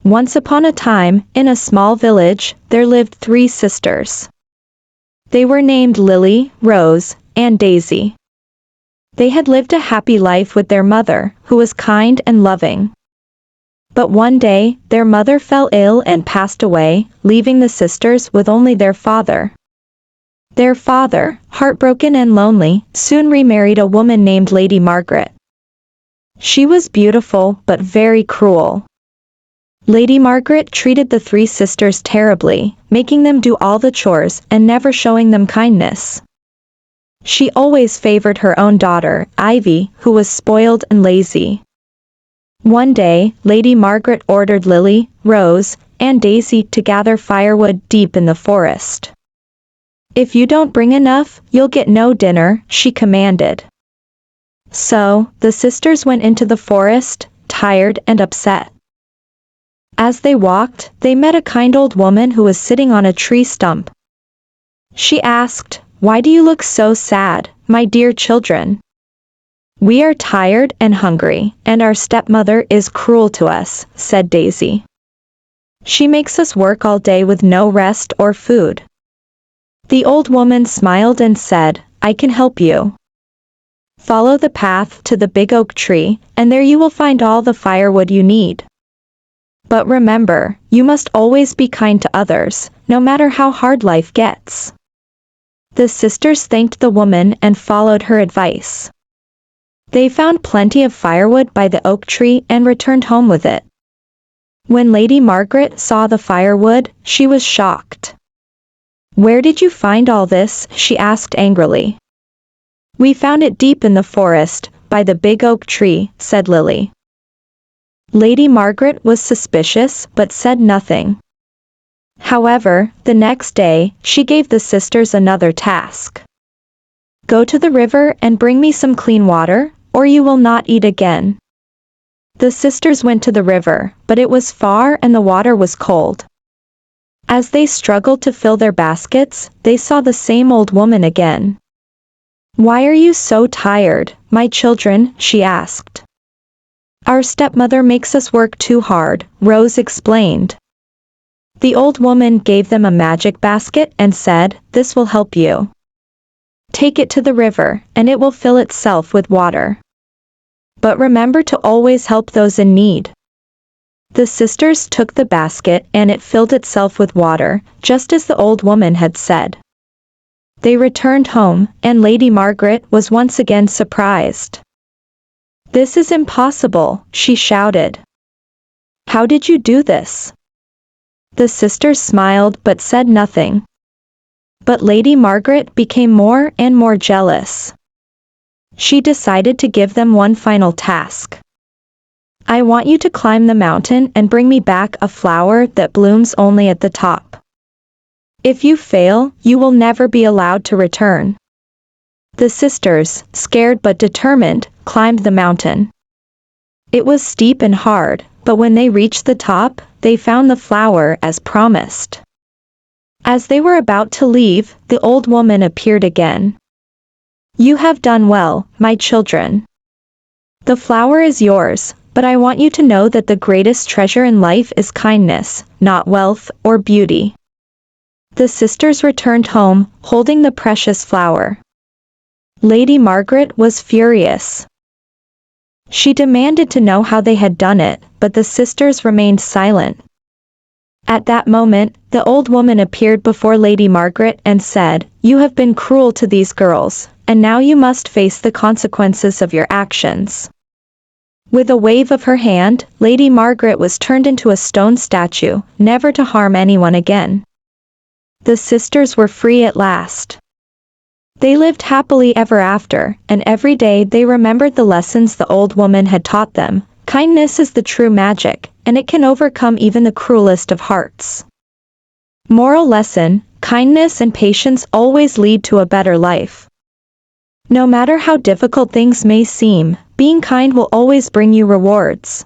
Once upon a time, in a small village, there lived 3 sisters. They were named Lily, Rose, and Daisy. They had lived a happy life with their mother, who was kind and loving. But one day, their mother fell ill and passed away, leaving the sisters with only their father. Their father, heartbroken and lonely, soon remarried a woman named Lady Margaret. She was beautiful but very cruel. Lady Margaret treated the 3 sisters terribly, making them do all the chores and never showing them kindness. She always favored her own daughter, Ivy, who was spoiled and lazy. One day, Lady Margaret ordered Lily, Rose, and Daisy to gather firewood deep in the forest. "If you don't bring enough, you'll get no dinner," she commanded. So, the sisters went into the forest, tired and upset. As they walked, they met a kind old woman who was sitting on a tree stump. She asked, "Why do you look so sad, my dear children?" "We are tired and hungry, and our stepmother is cruel to us," said Daisy. "She makes us work all day with no rest or food." The old woman smiled and said, "I can help you. Follow the path to the big oak tree, and there you will find all the firewood you need. But remember, you must always be kind to others, no matter how hard life gets." The sisters thanked the woman and followed her advice. They found plenty of firewood by the oak tree and returned home with it. When Lady Margaret saw the firewood, she was shocked. "Where did you find all this?" she asked angrily. "We found it deep in the forest, by the big oak tree," said Lily. Lady Margaret was suspicious but said nothing. However, the next day, she gave the sisters another task. "Go to the river and bring me some clean water, or you will not eat again." The sisters went to the river, but it was far and the water was cold. As they struggled to fill their baskets, they saw the same old woman again. "Why are you so tired, my children?" she asked. "Our stepmother makes us work too hard," Rose explained. The old woman gave them a magic basket and said, "This will help you. Take it to the river, and it will fill itself with water. But remember to always help those in need." The sisters took the basket and it filled itself with water, just as the old woman had said. They returned home, and Lady Margaret was once again surprised. "This is impossible," she shouted. "How did you do this?" The sisters smiled but said nothing. But Lady Margaret became more and more jealous. She decided to give them one final task. "I want you to climb the mountain and bring me back a flower that blooms only at the top. If you fail, you will never be allowed to return." The sisters, scared but determined, climbed the mountain. It was steep and hard, but when they reached the top, they found the flower as promised. As they were about to leave, the old woman appeared again. "You have done well, my children. The flower is yours, but I want you to know that the greatest treasure in life is kindness, not wealth or beauty." The sisters returned home, holding the precious flower. Lady Margaret was furious. She demanded to know how they had done it, but the sisters remained silent. At that moment, the old woman appeared before Lady Margaret and said, "You have been cruel to these girls, and now you must face the consequences of your actions." With a wave of her hand, Lady Margaret was turned into a stone statue, never to harm anyone again. The sisters were free at last. They lived happily ever after, and every day they remembered the lessons the old woman had taught them. Kindness is the true magic, and it can overcome even the cruelest of hearts. Moral lesson: kindness and patience always lead to a better life. No matter how difficult things may seem, being kind will always bring you rewards.